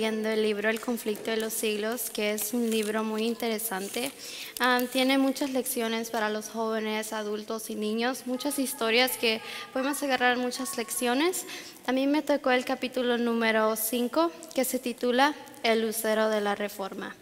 leyendo el libro El conflicto de los siglos, que es un libro muy interesante. Tiene muchas lecciones para los jóvenes, adultos y niños, muchas historias que podemos agarrar muchas lecciones. A mí me tocó el capítulo número 5, que se titula El lucero de la Reforma.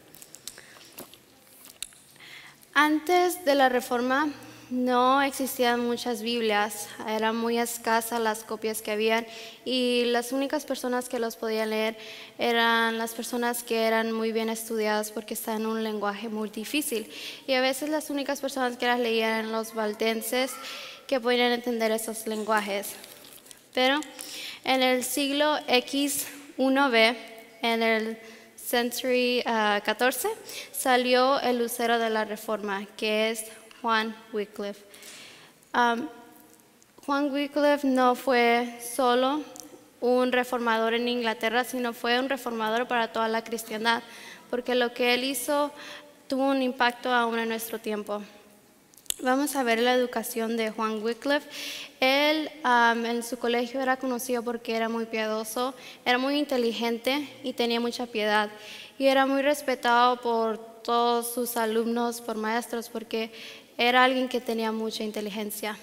Antes de la Reforma no existían muchas Biblias, eran muy escasas las copias que habían y las únicas personas que los podían leer eran las personas que eran muy bien estudiadas porque estaban en un lenguaje muy difícil. Y a veces las únicas personas que las leían eran los valdenses que podían entender esos lenguajes. Pero en el siglo X1b, en el Century 14, salió el lucero de la Reforma, que es Juan Wycliffe. Juan Wycliffe no fue solo un reformador en Inglaterra, sino fue un reformador para toda la cristiandad, porque lo que él hizo tuvo un impacto aún en nuestro tiempo. Vamos a ver la educación de Juan Wycliffe. Él en su colegio era conocido porque era muy piadoso, era muy inteligente y tenía mucha piedad. Y era muy respetado por todos sus alumnos, por maestros, porque era alguien que tenía mucha inteligencia.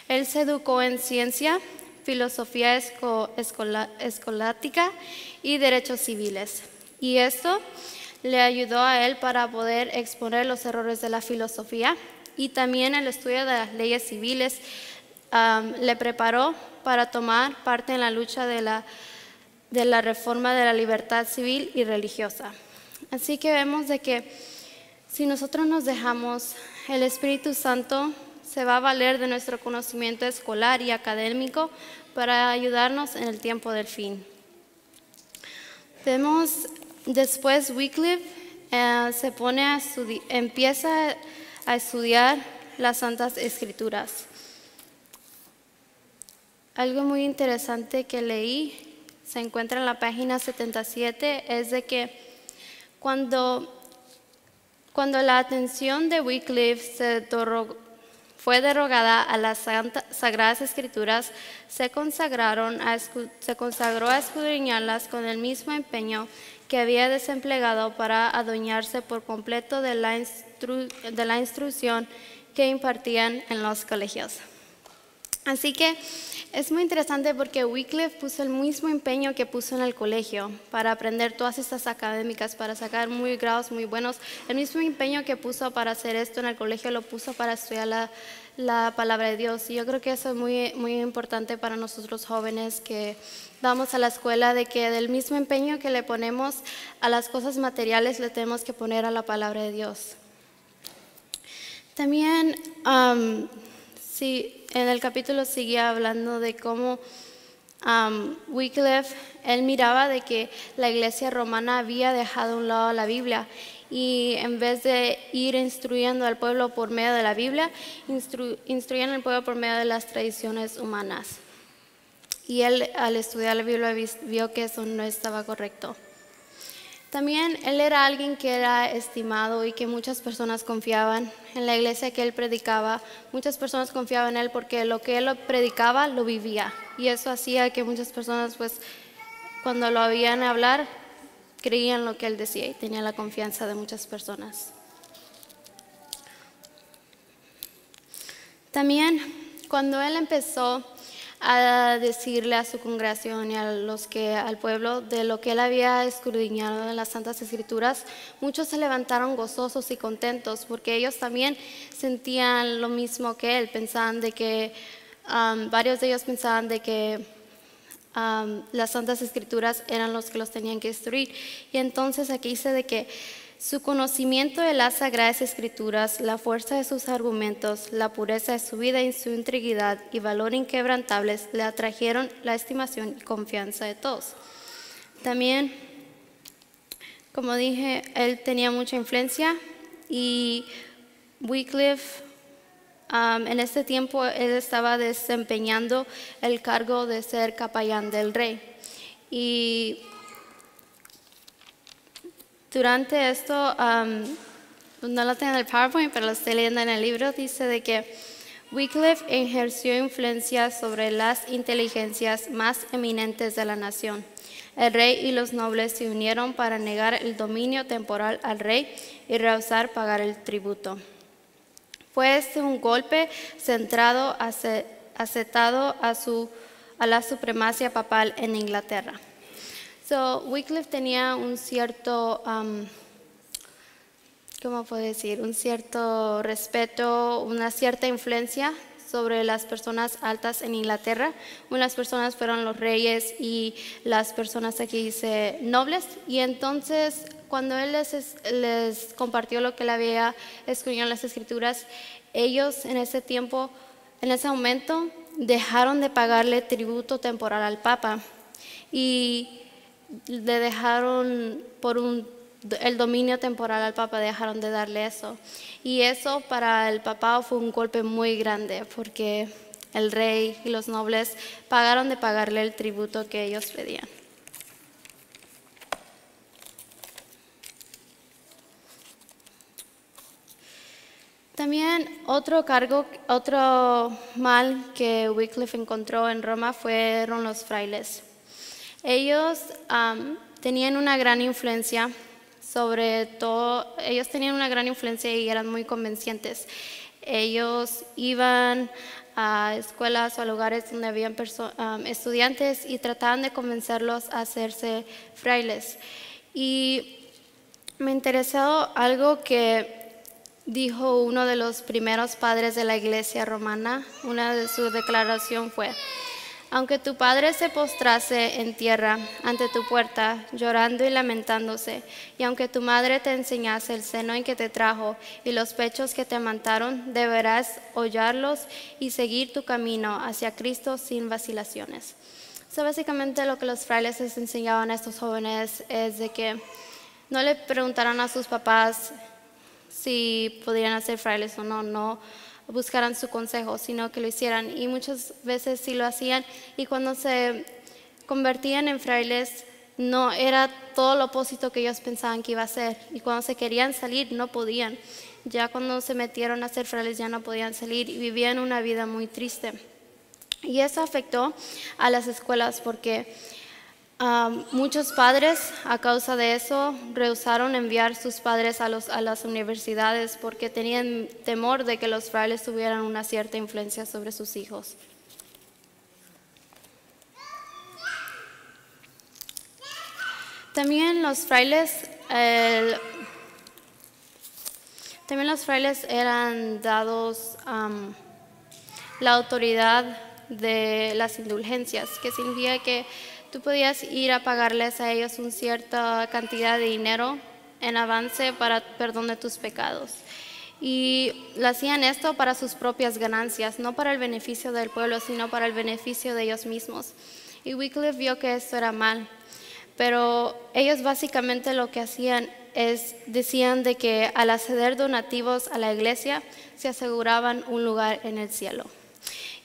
Él se educó en ciencia, filosofía escolástica y derechos civiles. Y esto le ayudó a él para poder exponer los errores de la filosofía. Y también el estudio de las leyes civiles le preparó para tomar parte en la lucha de la reforma de la libertad civil y religiosa. Así que vemos de que si nosotros nos dejamos, el Espíritu Santo se va a valer de nuestro conocimiento escolar y académico para ayudarnos en el tiempo del fin. Vemos después Wycliffe empieza a estudiar las Santas Escrituras. Algo muy interesante que leí, se encuentra en la página 77, es de que cuando la atención de Wycliffe fue derogada a las Sagradas Escrituras, se consagró a escudriñarlas con el mismo empeño que había desempleado para adueñarse por completo de la instrucción que impartían en los colegios. Así que es muy interesante porque Wycliffe puso el mismo empeño que puso en el colegio para aprender todas estas académicas, para sacar grados muy buenos. El mismo empeño que puso para hacer esto en el colegio lo puso para estudiar la palabra de Dios. Y yo creo que eso es muy, muy importante para nosotros jóvenes que vamos a la escuela, de que del mismo empeño que le ponemos a las cosas materiales le tenemos que poner a la palabra de Dios. También en el capítulo seguía hablando de cómo Wycliffe, él miraba de que la iglesia romana había dejado a un lado la Biblia y en vez de ir instruyendo al pueblo por medio de la Biblia, instruían al pueblo por medio de las tradiciones humanas. Y él, al estudiar la Biblia, vio que eso no estaba correcto. También él era alguien que era estimado y que muchas personas confiaban en la iglesia que él predicaba. Muchas personas confiaban en él porque lo que él predicaba lo vivía. Y eso hacía que muchas personas, pues, cuando lo oían hablar, creían lo que él decía y tenían la confianza de muchas personas. También, cuando él empezó a decirle a su congregación y al pueblo de lo que él había escudriñado en las Santas Escrituras, muchos se levantaron gozosos y contentos porque ellos también sentían lo mismo que él. Pensaban de que, varios de ellos pensaban de que las Santas Escrituras eran los que los tenían que instruir. Y entonces aquí dice de que su conocimiento de las Sagradas Escrituras, la fuerza de sus argumentos, la pureza de su vida y su integridad y valor inquebrantables le atrajeron la estimación y confianza de todos. También, como dije, él tenía mucha influencia y Wycliffe, en este tiempo, él estaba desempeñando el cargo de ser capellán del rey. Y durante esto, no lo tengo en el PowerPoint, pero lo estoy leyendo en el libro, dice de que Wycliffe ejerció influencia sobre las inteligencias más eminentes de la nación. El rey y los nobles se unieron para negar el dominio temporal al rey y rehusar pagar el tributo. Fue este un golpe centrado, aceptado a la supremacía papal en Inglaterra. Wycliffe tenía un cierto, ¿cómo puedo decir? Un cierto respeto, una cierta influencia sobre las personas altas en Inglaterra. Unas personas fueron los reyes y las personas aquí dice nobles. Y entonces, cuando él les compartió lo que él había escrito en las Escrituras, ellos en ese tiempo, en ese momento, dejaron de pagarle tributo temporal al Papa y le dejaron por el dominio temporal al Papa, dejaron de darle eso. Y eso para el Papa fue un golpe muy grande porque el rey y los nobles pagaron de pagarle el tributo que ellos pedían. También otro mal que Wycliffe encontró en Roma fueron los frailes. Ellos tenían una gran influencia sobre todo, ellos tenían una gran influencia y eran muy convincentes. Ellos iban a escuelas o a lugares donde habían estudiantes y trataban de convencerlos a hacerse frailes. Y me interesó algo que dijo uno de los primeros padres de la iglesia romana. Una de sus declaraciones fue: aunque tu padre se postrase en tierra ante tu puerta, llorando y lamentándose, y aunque tu madre te enseñase el seno en que te trajo y los pechos que te amantaron, deberás hollarlos y seguir tu camino hacia Cristo sin vacilaciones. Básicamente lo que los frailes les enseñaban a estos jóvenes es de que no le preguntaran a sus papás si podrían hacer frailes o no buscaran su consejo, sino que lo hicieran. Y muchas veces sí lo hacían, y cuando se convertían en frailes no era todo lo opuesto que ellos pensaban que iba a ser, y cuando se querían salir no podían. Ya cuando se metieron a ser frailes ya no podían salir y vivían una vida muy triste. Y eso afectó a las escuelas porque muchos padres, a causa de eso, rehusaron enviar sus padres a las universidades porque tenían temor de que los frailes tuvieran una cierta influencia sobre sus hijos. También los frailes eran dados la autoridad de las indulgencias, que significa que tú podías ir a pagarles a ellos una cierta cantidad de dinero en avance para perdón de tus pecados. Y lo hacían esto para sus propias ganancias, no para el beneficio del pueblo, sino para el beneficio de ellos mismos. Y Wycliffe vio que esto era mal, pero ellos básicamente lo que hacían es, decían de que al acceder donativos a la iglesia se aseguraban un lugar en el cielo.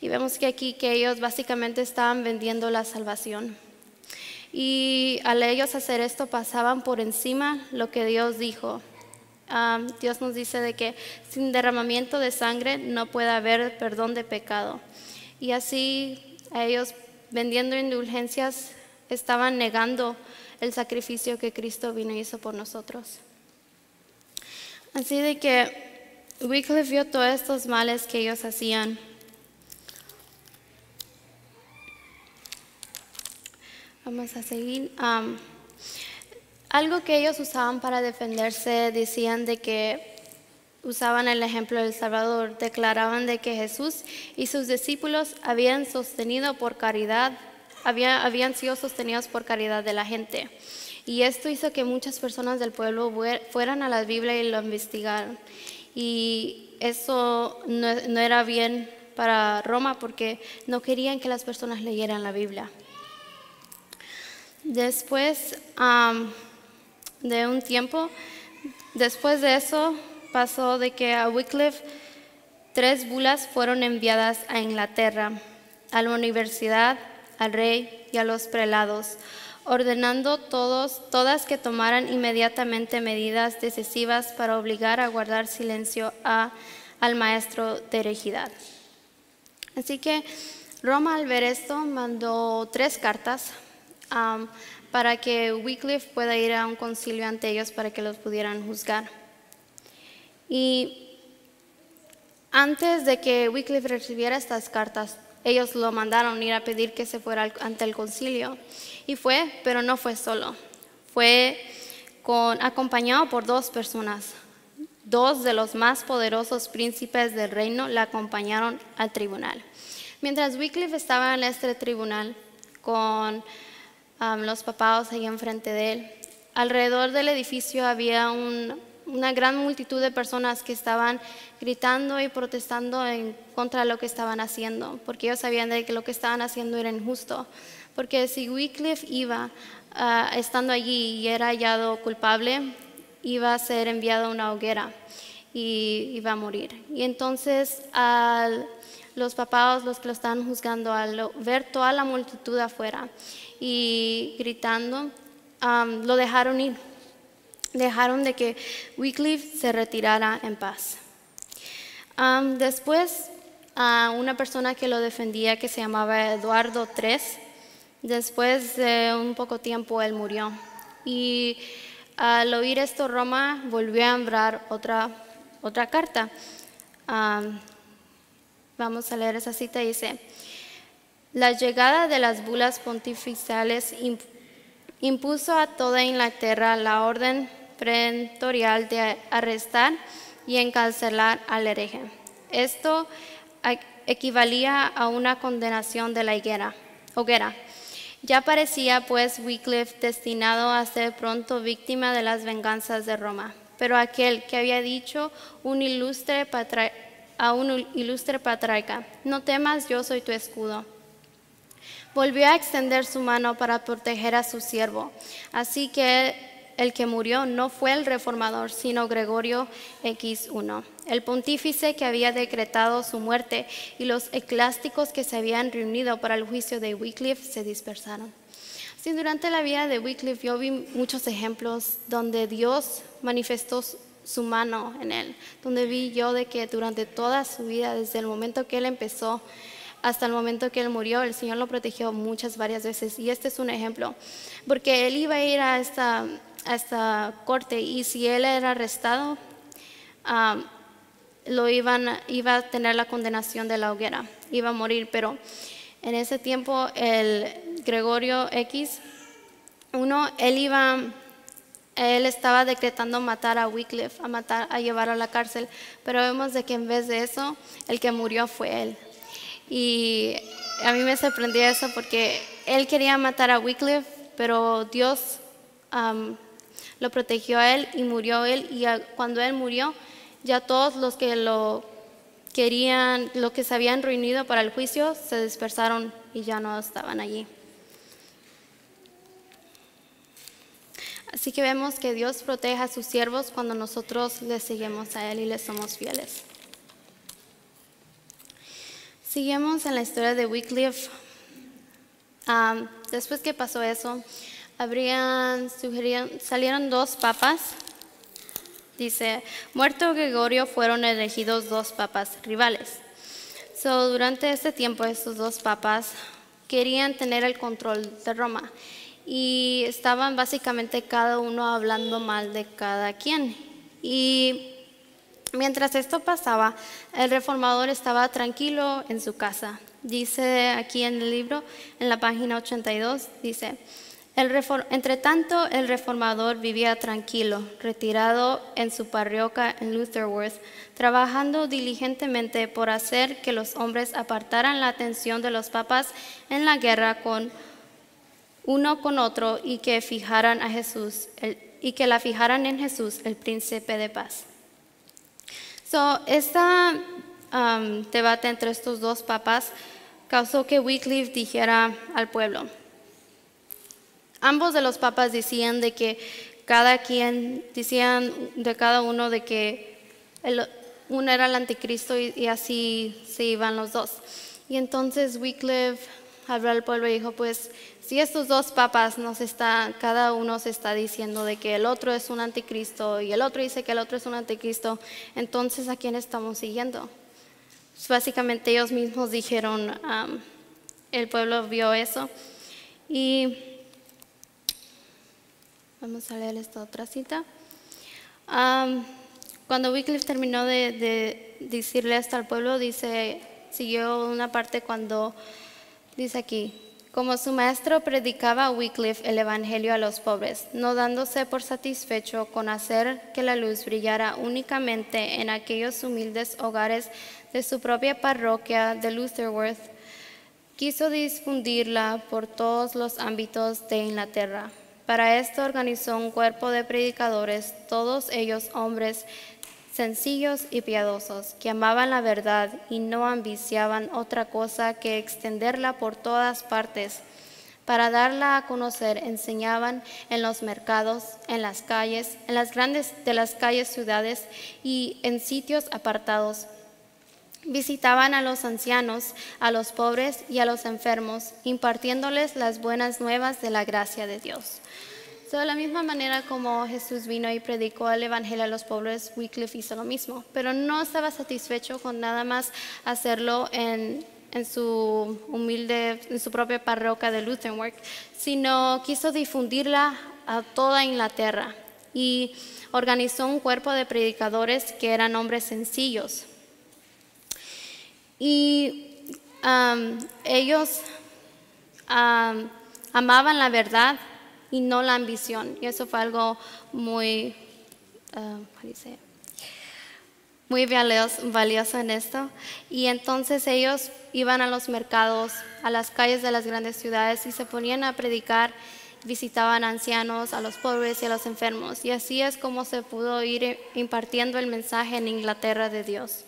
Y vemos que aquí que ellos básicamente estaban vendiendo la salvación. Y al ellos hacer esto pasaban por encima lo que Dios dijo. Dios nos dice de que sin derramamiento de sangre no puede haber perdón de pecado. Y así a ellos vendiendo indulgencias estaban negando el sacrificio que Cristo vino y hizo por nosotros. Así de que Wycliffe vio todos estos males que ellos hacían. Vamos a seguir. Algo que ellos usaban para defenderse, decían de que usaban el ejemplo del Salvador, declaraban de que Jesús y sus discípulos habían sido sostenidos por caridad de la gente. Y esto hizo que muchas personas del pueblo fueran a la Biblia y lo investigaran. Y eso no era bien para Roma porque no querían que las personas leyeran la Biblia. Después de un tiempo, después de eso, pasó de que a Wycliffe 3 bulas fueron enviadas a Inglaterra, a la universidad, al rey y a los prelados, ordenando todas que tomaran inmediatamente medidas decisivas para obligar a guardar silencio al maestro de herejidad. Así que Roma, al ver esto, mandó 3 cartas para que Wycliffe pueda ir a un concilio ante ellos para que los pudieran juzgar. Y antes de que Wycliffe recibiera estas cartas, ellos lo mandaron ir a pedir que se fuera ante el concilio. Y fue, pero no fue solo. Fue acompañado por 2 personas. 2 de los más poderosos príncipes del reino le acompañaron al tribunal. Mientras Wycliffe estaba en este tribunal con los papados ahí enfrente de él, alrededor del edificio había una gran multitud de personas que estaban gritando y protestando en contra de lo que estaban haciendo, porque ellos sabían de que lo que estaban haciendo era injusto. Porque si Wycliffe iba estando allí y era hallado culpable, iba a ser enviado a una hoguera y iba a morir. Y entonces los papados, los que lo estaban juzgando, al ver toda la multitud afuera y gritando, lo dejaron ir. Dejaron de que Wycliffe se retirara en paz. Después, una persona que lo defendía, que se llamaba Eduardo III, después de un poco tiempo él murió. Y al oír esto, Roma volvió a enviar otra carta. Vamos a leer esa cita. Dice: la llegada de las bulas pontificiales impuso a toda Inglaterra la orden pretorial de arrestar y encarcelar al hereje. Esto equivalía a una condenación de la hoguera. Ya parecía pues Wycliffe destinado a ser pronto víctima de las venganzas de Roma. Pero aquel que había dicho a un ilustre patriarca: no temas, yo soy tu escudo, volvió a extender su mano para proteger a su siervo. Así que el que murió no fue el reformador, sino Gregorio X1, el pontífice que había decretado su muerte, y los eclesiásticos que se habían reunido para el juicio de Wycliffe se dispersaron. Sí, durante la vida de Wycliffe yo vi muchos ejemplos donde Dios manifestó su mano en él, donde vi yo de que durante toda su vida, desde el momento que él empezó hasta el momento que él murió, el Señor lo protegió varias veces. Y este es un ejemplo, porque él iba a ir a esta corte, y si él era arrestado, iba a tener la condenación de la hoguera, iba a morir. Pero en ese tiempo el Gregorio X1, él estaba decretando matar a Wycliffe, a llevar a la cárcel, pero vemos de que en vez de eso, el que murió fue él. Y a mí me sorprendió eso, porque él quería matar a Wycliffe, pero Dios lo protegió a él y murió él. Y cuando él murió, ya todos los que lo querían, los que se habían reunido para el juicio, se dispersaron y ya no estaban allí. Así que vemos que Dios protege a sus siervos cuando nosotros le seguimos a Él y le somos fieles. Seguimos en la historia de Wycliffe. Después que pasó eso, salieron 2 papas. Dice: muerto Gregorio, fueron elegidos 2 papas rivales. Durante este tiempo, estos 2 papas querían tener el control de Roma, y estaban básicamente cada uno hablando mal de cada quien. Y mientras esto pasaba, el reformador estaba tranquilo en su casa. Dice aquí en el libro, en la página 82, dice: entre tanto, el reformador vivía tranquilo, retirado en su parroquia en Lutherworth, trabajando diligentemente por hacer que los hombres apartaran la atención de los papas en la guerra uno con otro, y que la fijaran en Jesús, el príncipe de paz. Este debate entre estos 2 papas causó que Wycliffe dijera al pueblo. Ambos de los papas decían de que decían de cada uno de que uno era el anticristo, y así se iban los 2. Y entonces Wycliffe habló al pueblo y dijo: pues si estos 2 papas cada uno se está diciendo de que el otro es un anticristo, y el otro dice que el otro es un anticristo, entonces ¿a quién estamos siguiendo? Pues básicamente ellos mismos dijeron, el pueblo vio eso. Y Vamos a leer esta otra cita. Cuando Wycliffe terminó de decirle esto al pueblo, siguió una parte cuando dice aquí: como su maestro predicaba Wycliffe el evangelio a los pobres, no dándose por satisfecho con hacer que la luz brillara únicamente en aquellos humildes hogares de su propia parroquia de Lutterworth, quiso difundirla por todos los ámbitos de Inglaterra. Para esto organizó un cuerpo de predicadores, todos ellos hombres sencillos y piadosos, que amaban la verdad y no ambiciaban otra cosa que extenderla por todas partes. Para darla a conocer, enseñaban en los mercados, en las calles, en las grandes de las calles ciudades y en sitios apartados. Visitaban a los ancianos, a los pobres y a los enfermos, impartiéndoles las buenas nuevas de la gracia de Dios. De la misma manera como Jesús vino y predicó el evangelio a los pobres, Wycliffe hizo lo mismo, pero no estaba satisfecho con nada más hacerlo en su propia parroquia de Lutterworth, sino quiso difundirla a toda Inglaterra y organizó un cuerpo de predicadores que eran hombres sencillos. Y ellos amaban la verdad y no la ambición. Y eso fue algo muy valioso en esto. Y entonces ellos iban a los mercados, a las calles de las grandes ciudades y se ponían a predicar, visitaban a ancianos, a los pobres y a los enfermos. Y así es como se pudo ir impartiendo el mensaje en Inglaterra de Dios.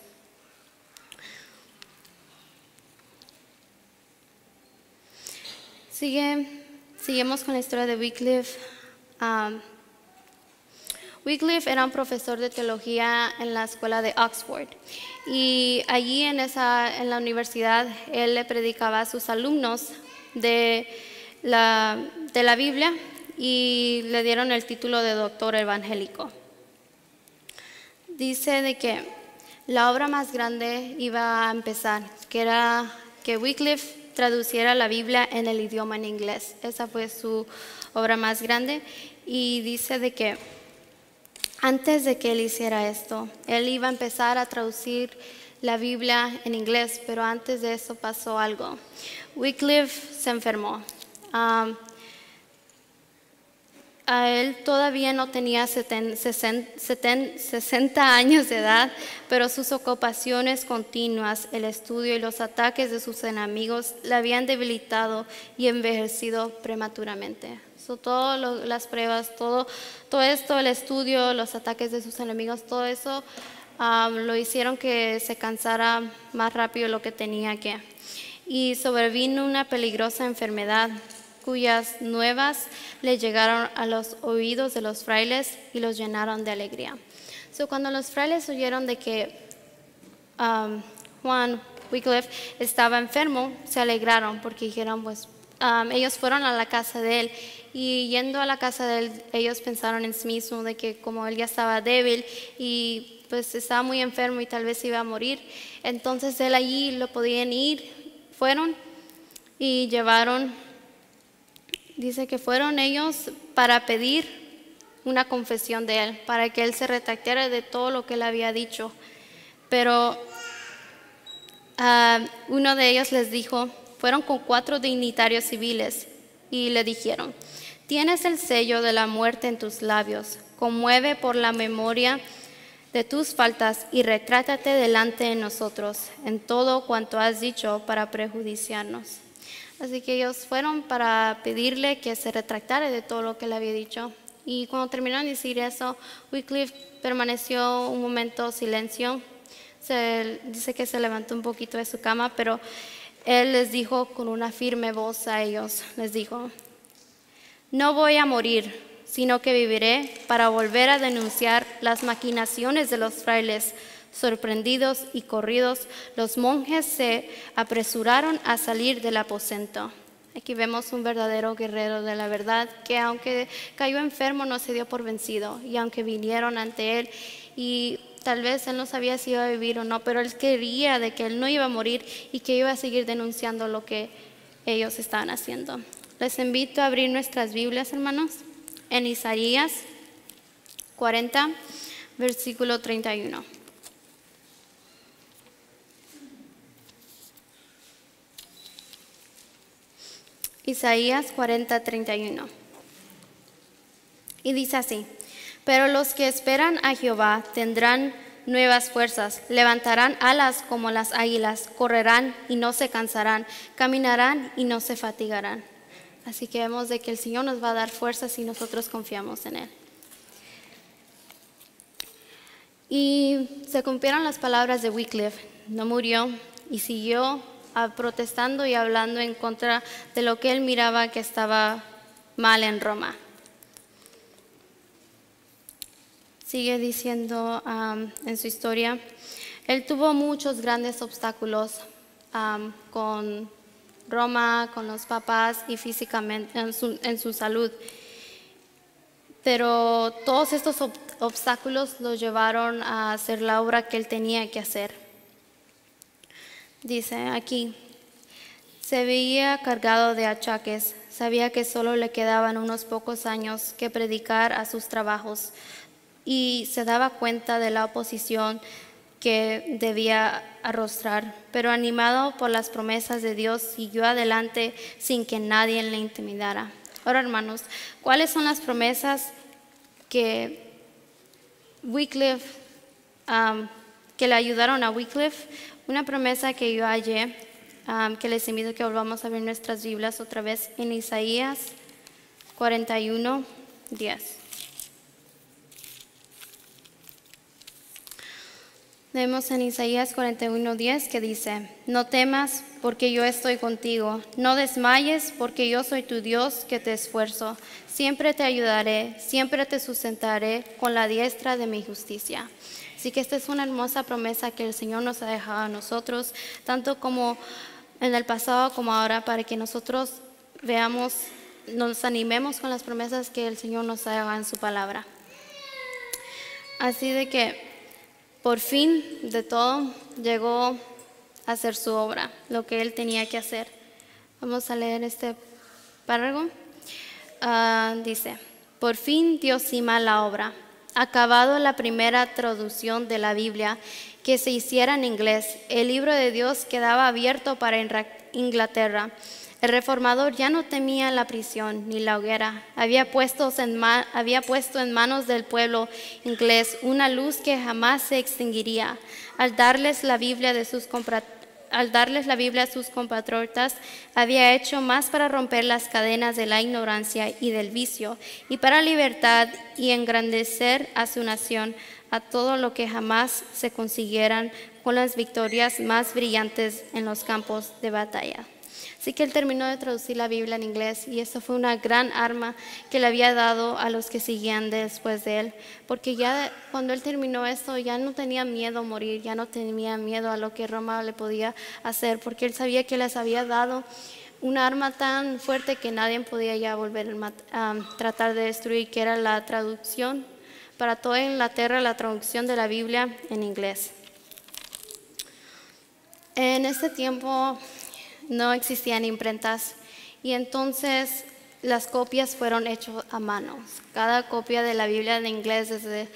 Seguimos con la historia de Wycliffe. Wycliffe era un profesor de teología en la escuela de Oxford y allí en la universidad él le predicaba a sus alumnos de la Biblia y le dieron el título de doctor evangélico. Dice de que la obra más grande iba a empezar, que era que Wycliffe traduciera la Biblia en el idioma en inglés. Esa fue su obra más grande y dice de que antes de que él hiciera esto, él iba a empezar a traducir la Biblia en inglés, pero antes de eso pasó algo. Wycliffe se enfermó. Él todavía no tenía 60 años de edad, pero sus ocupaciones continuas, el estudio y los ataques de sus enemigos le habían debilitado y envejecido prematuramente. Todas las pruebas, todo esto, el estudio, los ataques de sus enemigos, todo eso lo hicieron que se cansara más rápido de lo que tenía que. Y sobrevino una peligrosa enfermedad cuyas nuevas le llegaron a los oídos de los frailes y los llenaron de alegría. Cuando los frailes oyeron de que Juan Wycliffe estaba enfermo, se alegraron porque dijeron, pues, ellos fueron a la casa de él y yendo a la casa de él, ellos pensaron en sí mismos de que como él ya estaba débil y pues estaba muy enfermo y tal vez iba a morir, entonces él allí lo podían ir, fueron y llevaron. Dice que fueron ellos para pedir una confesión de él, para que él se retractara de todo lo que él había dicho. Pero uno de ellos les dijo, fueron con 4 dignatarios civiles y le dijeron, tienes el sello de la muerte en tus labios, conmueve por la memoria de tus faltas y retrátate delante de nosotros en todo cuanto has dicho para perjudiciarnos. Así que ellos fueron para pedirle que se retractara de todo lo que le había dicho. Y cuando terminaron de decir eso, Wycliffe permaneció un momento silencio. Dice que se levantó un poquito de su cama, pero él les dijo con una firme voz a ellos, les dijo, no voy a morir, sino que viviré para volver a denunciar las maquinaciones de los frailes. Sorprendidos y corridos, los monjes se apresuraron a salir del aposento. Aquí vemos un verdadero guerrero de la verdad que aunque cayó enfermo no se dio por vencido y aunque vinieron ante él y tal vez él no sabía si iba a vivir o no, pero él quería de que él no iba a morir y que iba a seguir denunciando lo que ellos estaban haciendo. Les invito a abrir nuestras Biblias, hermanos, en Isaías 40, versículo 31. Isaías 40, 31. Y dice así: pero los que esperan a Jehová tendrán nuevas fuerzas, levantarán alas como las águilas, correrán y no se cansarán, caminarán y no se fatigarán. Así que vemos de que el Señor nos va a dar fuerzas si nosotros confiamos en Él. Y se cumplieron las palabras de Wycliffe, no murió y siguió protestando y hablando en contra de lo que él miraba que estaba mal en Roma. Sigue diciendo en su historia, él tuvo muchos grandes obstáculos con Roma, con los papas y físicamente en su salud. Pero todos estos obstáculos lo llevaron a hacer la obra que él tenía que hacer. Dice aquí, se veía cargado de achaques, sabía que solo le quedaban unos pocos años que predicar a sus trabajos y se daba cuenta de la oposición que debía arrostrar, pero animado por las promesas de Dios siguió adelante sin que nadie le intimidara. Ahora, hermanos, ¿cuáles son las promesas que Wycliffe, que le ayudaron a Wycliffe? Una promesa que yo hallé, que les invito a que volvamos a ver nuestras Biblias otra vez en Isaías 41, 10. Leemos en Isaías 41, 10 que dice: no temas porque yo estoy contigo, no desmayes porque yo soy tu Dios que te esfuerzo, siempre te ayudaré, siempre te sustentaré con la diestra de mi justicia. Así que esta es una hermosa promesa que el Señor nos ha dejado a nosotros, tanto como en el pasado como ahora, para que nosotros veamos, nos animemos con las promesas que el Señor nos ha dado en su palabra. Así de que por fin de todo llegó a hacer su obra, lo que él tenía que hacer. Vamos a leer este párrafo. Dice: por fin dio cima a la obra. Acabado la primera traducción de la Biblia que se hiciera en inglés, el libro de Dios quedaba abierto para Inglaterra. El reformador ya no temía la prisión ni la hoguera. Había puesto en manos del pueblo inglés una luz que jamás se extinguiría. Al darles la Biblia a sus compatriotas, había hecho más para romper las cadenas de la ignorancia y del vicio, y para libertad y engrandecer a su nación, a todo lo que jamás se consiguieran con las victorias más brillantes en los campos de batalla. Así que él terminó de traducir la Biblia en inglés y esto fue una gran arma que le había dado a los que seguían después de él, porque ya cuando él terminó esto ya no tenía miedo a morir, ya no tenía miedo a lo que Roma le podía hacer, porque él sabía que les había dado una arma tan fuerte que nadie podía ya volver a tratar de destruir, que era la traducción para toda Inglaterra, la traducción de la Biblia en inglés. En este tiempo no existían imprentas y entonces las copias fueron hechas a mano. Cada copia de la Biblia en inglés, desde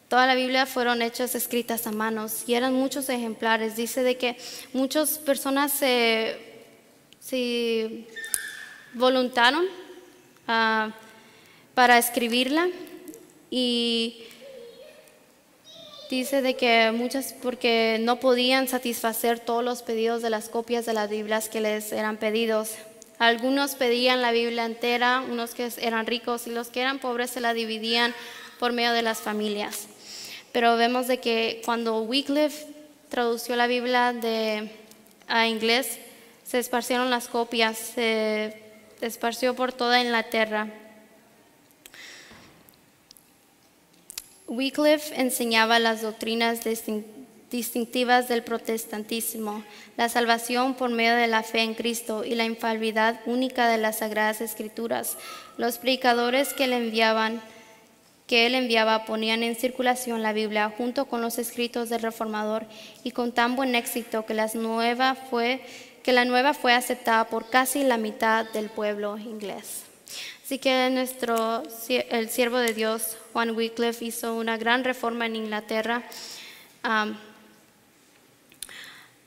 toda la Biblia, fueron hechas, escritas a manos y eran muchos ejemplares. Dice de que muchas personas se voluntaron para escribirla y dice de que muchas, porque no podían satisfacer todos los pedidos de las copias de las Biblias que les eran pedidos. Algunos pedían la Biblia entera, unos que eran ricos y los que eran pobres se la dividían por medio de las familias. Pero vemos de que cuando Wycliffe tradució la Biblia a inglés, se esparcieron las copias, se esparció por toda Inglaterra. Wycliffe enseñaba las doctrinas distintivas del protestantismo, la salvación por medio de la fe en Cristo y la infalibilidad única de las Sagradas Escrituras. Los predicadores que él enviaba ponían en circulación la Biblia junto con los escritos del Reformador y con tan buen éxito que la nueva fue aceptada por casi la mitad del pueblo inglés. Así que el siervo de Dios, Juan Wycliffe, hizo una gran reforma en Inglaterra.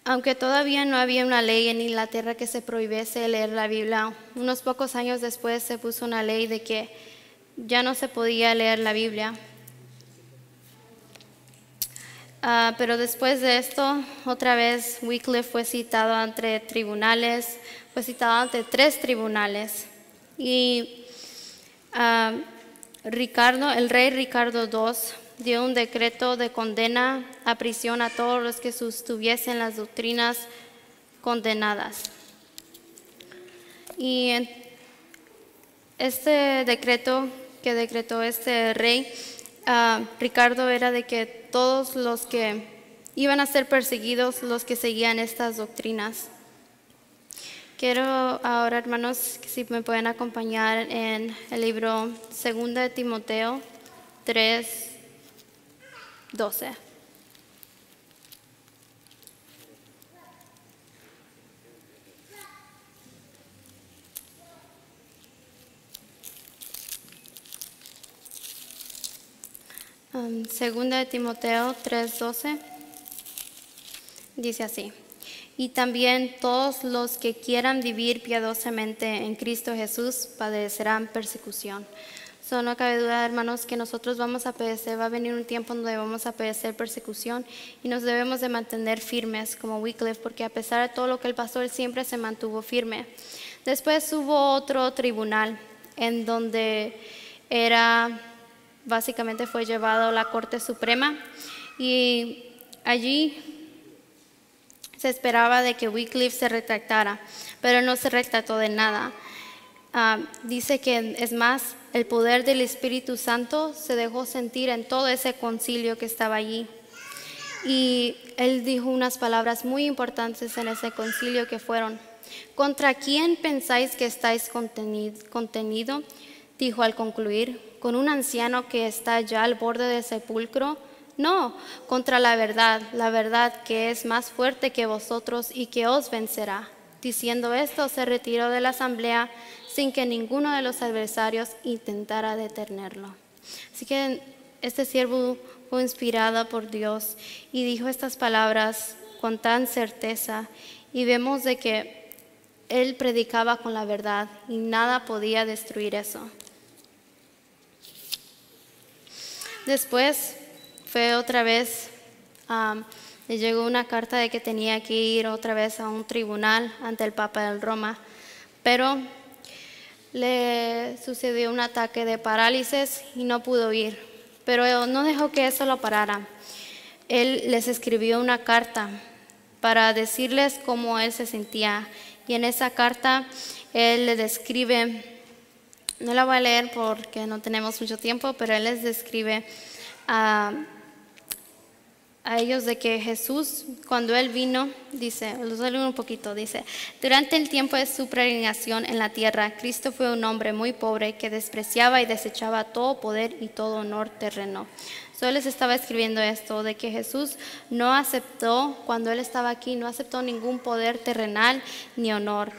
Aunque todavía no había una ley en Inglaterra que se prohibiese leer la Biblia, unos pocos años después se puso una ley de que ya no se podía leer la Biblia. Pero después de esto, otra vez Wycliffe fue citado ante tribunales, fue citado ante 3 tribunales. Y el rey Ricardo II dio un decreto de condena a prisión a todos los que sostuviesen las doctrinas condenadas. Y este decreto que decretó este rey, Ricardo, era de que todos los que iban a ser perseguidos, los que seguían estas doctrinas. Quiero ahora, hermanos, que si me pueden acompañar en el libro 2 de Timoteo 3:12. Segunda de Timoteo 3:12 dice así: y también todos los que quieran vivir piadosamente en Cristo Jesús padecerán persecución. No cabe duda, hermanos, que nosotros vamos a padecer, va a venir un tiempo donde vamos a padecer persecución y nos debemos de mantener firmes como Wycliffe, porque a pesar de todo lo que él pasó, él siempre se mantuvo firme. Después hubo otro tribunal en donde básicamente fue llevado a la Corte Suprema, y allí se esperaba de que Wycliffe se retractara, pero él no se retractó de nada. Dice que, es más, el poder del Espíritu Santo se dejó sentir en todo ese concilio que estaba allí. Y él dijo unas palabras muy importantes en ese concilio que fueron: ¿contra quién pensáis que estáis contenido? Dijo al concluir: ¿con un anciano que está ya al borde del sepulcro? No, contra la verdad que es más fuerte que vosotros y que os vencerá. Diciendo esto, se retiró de la asamblea sin que ninguno de los adversarios intentara detenerlo. Así que este siervo fue inspirado por Dios y dijo estas palabras con tan certeza, y vemos de que él predicaba con la verdad y nada podía destruir eso. Después fue otra vez, le llegó una carta de que tenía que ir otra vez a un tribunal ante el Papa de Roma, pero le sucedió un ataque de parálisis y no pudo ir, pero no dejó que eso lo parara. Él les escribió una carta para decirles cómo él se sentía, y en esa carta él le describe, no la voy a leer porque no tenemos mucho tiempo, pero él les describe a ellos de que Jesús, cuando él vino, dice, los leo un poquito, dice: durante el tiempo de su peregrinación en la tierra, Cristo fue un hombre muy pobre que despreciaba y desechaba todo poder y todo honor terreno. Solo les estaba escribiendo esto, de que Jesús no aceptó, cuando él estaba aquí, no aceptó ningún poder terrenal ni honor.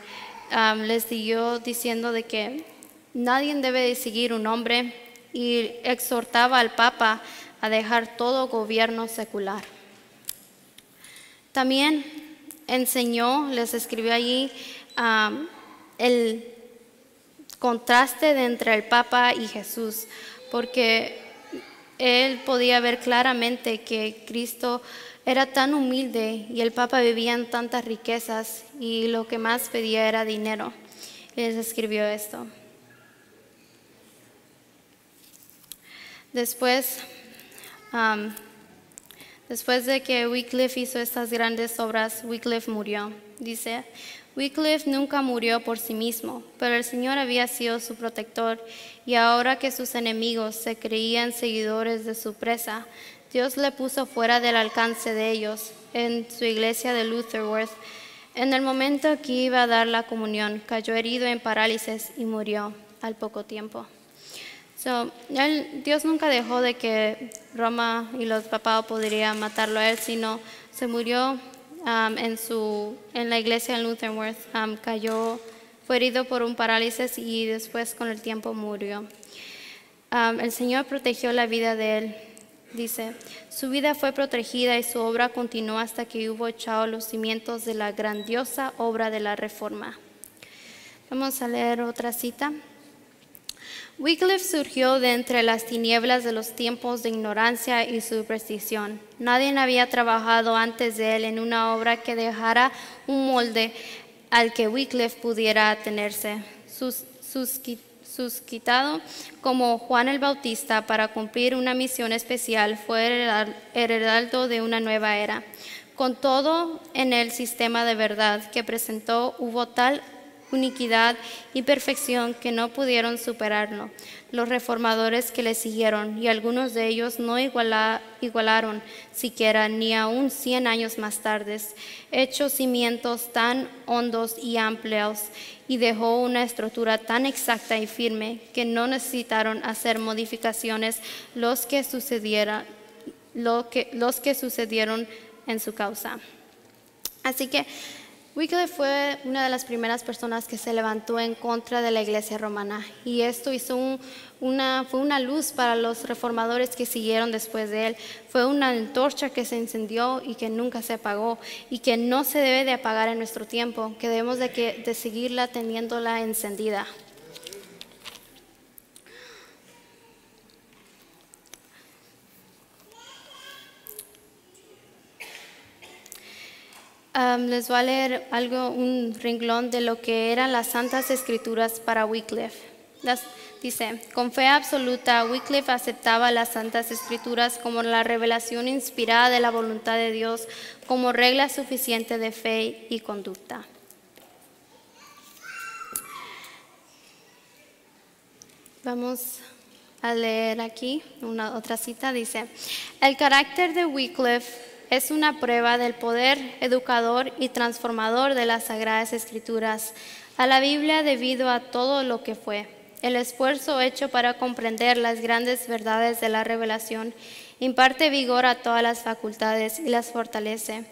Les siguió diciendo de que nadie debe de seguir un hombre, y exhortaba al Papa a dejar todo gobierno secular. También enseñó, les escribió allí, el contraste entre el Papa y Jesús, porque él podía ver claramente que Cristo era tan humilde y el Papa vivía en tantas riquezas y lo que más pedía era dinero. Les escribió esto. Después de que Wycliffe hizo estas grandes obras, Wycliffe murió. Dice: Wycliffe nunca murió por sí mismo, pero el Señor había sido su protector, y ahora que sus enemigos se creían seguidores de su presa, Dios le puso fuera del alcance de ellos en su iglesia de Lutherworth. En el momento que iba a dar la comunión, cayó herido en parálisis y murió al poco tiempo. Dios nunca dejó de que Roma y los papados podrían matarlo a él, sino se murió en la iglesia en Lutherworth. Fue herido por un parálisis y después con el tiempo murió. El Señor protegió la vida de él. Dice, su vida fue protegida y su obra continuó hasta que hubo echado los cimientos de la grandiosa obra de la Reforma. Vamos a leer otra cita. Wycliffe surgió de entre las tinieblas de los tiempos de ignorancia y superstición. Nadie había trabajado antes de él en una obra que dejara un molde al que Wycliffe pudiera atenerse. Suscitado como Juan el Bautista para cumplir una misión especial, fue heraldo de una nueva era. Con todo, en el sistema de verdad que presentó hubo tal unicidad y perfección que no pudieron superarlo. Los reformadores que le siguieron, y algunos de ellos no igualaron siquiera ni aún 100 años más tarde, echó cimientos tan hondos y amplios y dejó una estructura tan exacta y firme que no necesitaron hacer modificaciones los que sucedieron en su causa. Así que Wycliffe fue una de las primeras personas que se levantó en contra de la Iglesia romana, y esto fue una luz para los reformadores que siguieron después de él. Fue una antorcha que se encendió y que nunca se apagó, y que no se debe de apagar en nuestro tiempo, que debemos de seguirla teniéndola encendida. Les voy a leer un renglón de lo que eran las Santas Escrituras para Wycliffe. Dice, con fe absoluta, Wycliffe aceptaba las Santas Escrituras como la revelación inspirada de la voluntad de Dios, como regla suficiente de fe y conducta. Vamos a leer aquí otra cita. Dice, el carácter de Wycliffe es una prueba del poder educador y transformador de las Sagradas Escrituras a la Biblia debido a todo lo que fue. El esfuerzo hecho para comprender las grandes verdades de la revelación imparte vigor a todas las facultades y las fortalece.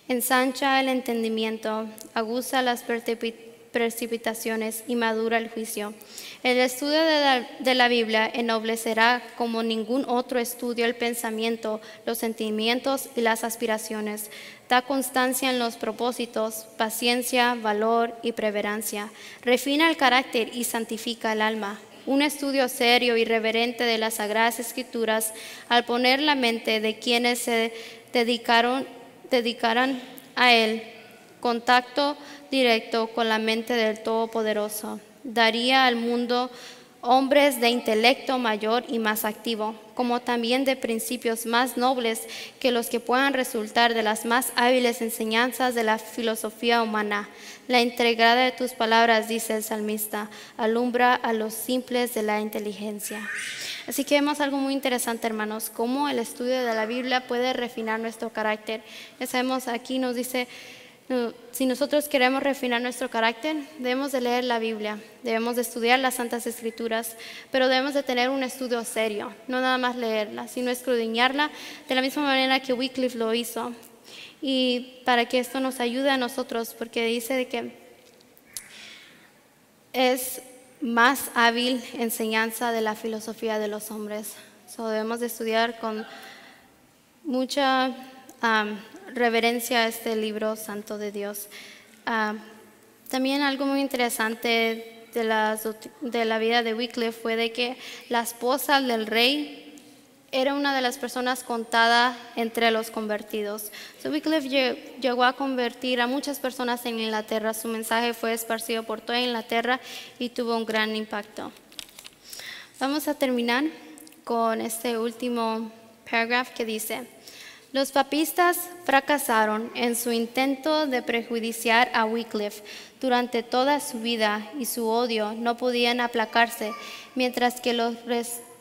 Ensancha el entendimiento, aguza las precipitaciones y madura el juicio. El estudio de la Biblia ennoblecerá como ningún otro estudio el pensamiento, los sentimientos y las aspiraciones. Da constancia en los propósitos, paciencia, valor y perseverancia. Refina el carácter y santifica el alma. Un estudio serio y reverente de las Sagradas Escrituras, al poner la mente de quienes se dedicaran a él, contacto directo con la mente del Todopoderoso, daría al mundo hombres de intelecto mayor y más activo, como también de principios más nobles que los que puedan resultar de las más hábiles enseñanzas de la filosofía humana. La integridad de tus palabras, dice el salmista, alumbra a los simples de la inteligencia. Así que vemos algo muy interesante, hermanos, cómo el estudio de la Biblia puede refinar nuestro carácter. Ya sabemos, aquí nos dice, si nosotros queremos refinar nuestro carácter, debemos de leer la Biblia, debemos de estudiar las Santas Escrituras, pero debemos de tener un estudio serio, no nada más leerla, sino escudriñarla de la misma manera que Wycliffe lo hizo. Y para que esto nos ayude a nosotros, porque dice de que es más hábil enseñanza de la filosofía de los hombres. Debemos de estudiar con mucha reverencia a este libro santo de Dios. También algo muy interesante de la vida de Wycliffe fue de que la esposa del rey era una de las personas contadas entre los convertidos. Wycliffe llegó a convertir a muchas personas en Inglaterra. Su mensaje fue esparcido por toda Inglaterra y tuvo un gran impacto. Vamos a terminar con este último párrafo que dice: los papistas fracasaron en su intento de prejudiciar a Wycliffe durante toda su vida, y su odio no podían aplacarse mientras que los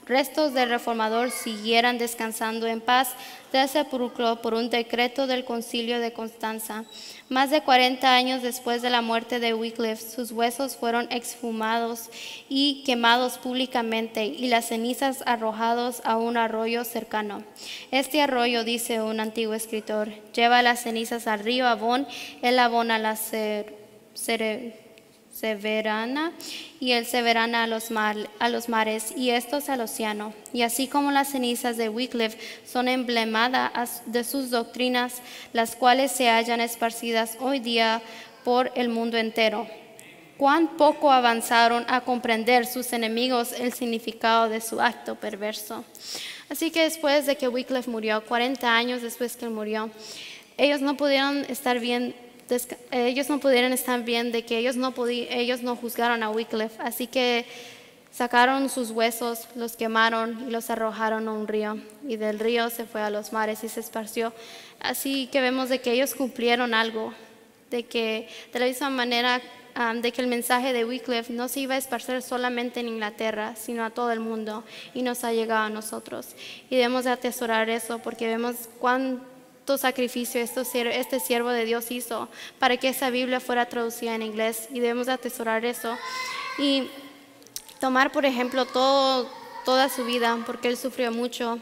restos del reformador siguieran descansando en paz del sepulcro por un decreto del Concilio de Constanza. Más de 40 años después de la muerte de Wycliffe, sus huesos fueron exhumados y quemados públicamente, y las cenizas arrojados a un arroyo cercano. Este arroyo, dice un antiguo escritor, lleva las cenizas al río Avon, el Avon a la Severana, y el Severana a los mares, y estos al océano. Y así como las cenizas de Wycliffe son emblemadas de sus doctrinas, las cuales se hallan esparcidas hoy día por el mundo entero. Cuán poco avanzaron a comprender sus enemigos el significado de su acto perverso. Así que después de que Wycliffe murió, 40 años después que él murió, ellos no pudieron estar bien de que ellos no juzgaron a Wycliffe. Así que sacaron sus huesos, los quemaron y los arrojaron a un río. Y del río se fue a los mares y se esparció. Así que vemos de que ellos cumplieron algo, de la misma manera de que el mensaje de Wycliffe no se iba a esparcer solamente en Inglaterra, sino a todo el mundo, y nos ha llegado a nosotros. Y debemos de atesorar eso, porque vemos cuánto sacrificio este siervo de Dios hizo para que esa Biblia fuera traducida en inglés, y debemos de atesorar eso y tomar, por ejemplo, toda su vida, porque él sufrió mucho.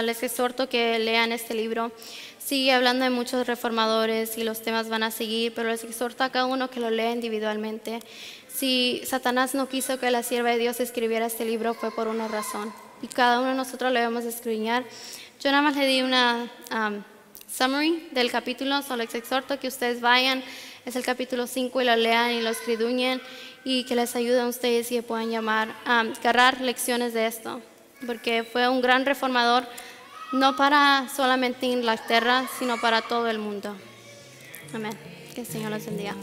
Les exhorto que lean este libro. Sigue hablando de muchos reformadores y los temas van a seguir, pero les exhorto a cada uno que lo lea individualmente. Si Satanás no quiso que la sierva de Dios escribiera este libro, fue por una razón, y cada uno de nosotros lo debemos escudriñar. Yo nada más le di una summary del capítulo, solo les exhorto que ustedes vayan, es el capítulo 5, y lo lean y lo escudriñen, y que les ayude a ustedes y que puedan agarrar lecciones de esto, porque fue un gran reformador, no para solamente Inglaterra, sino para todo el mundo. Amén. Que el Señor los bendiga.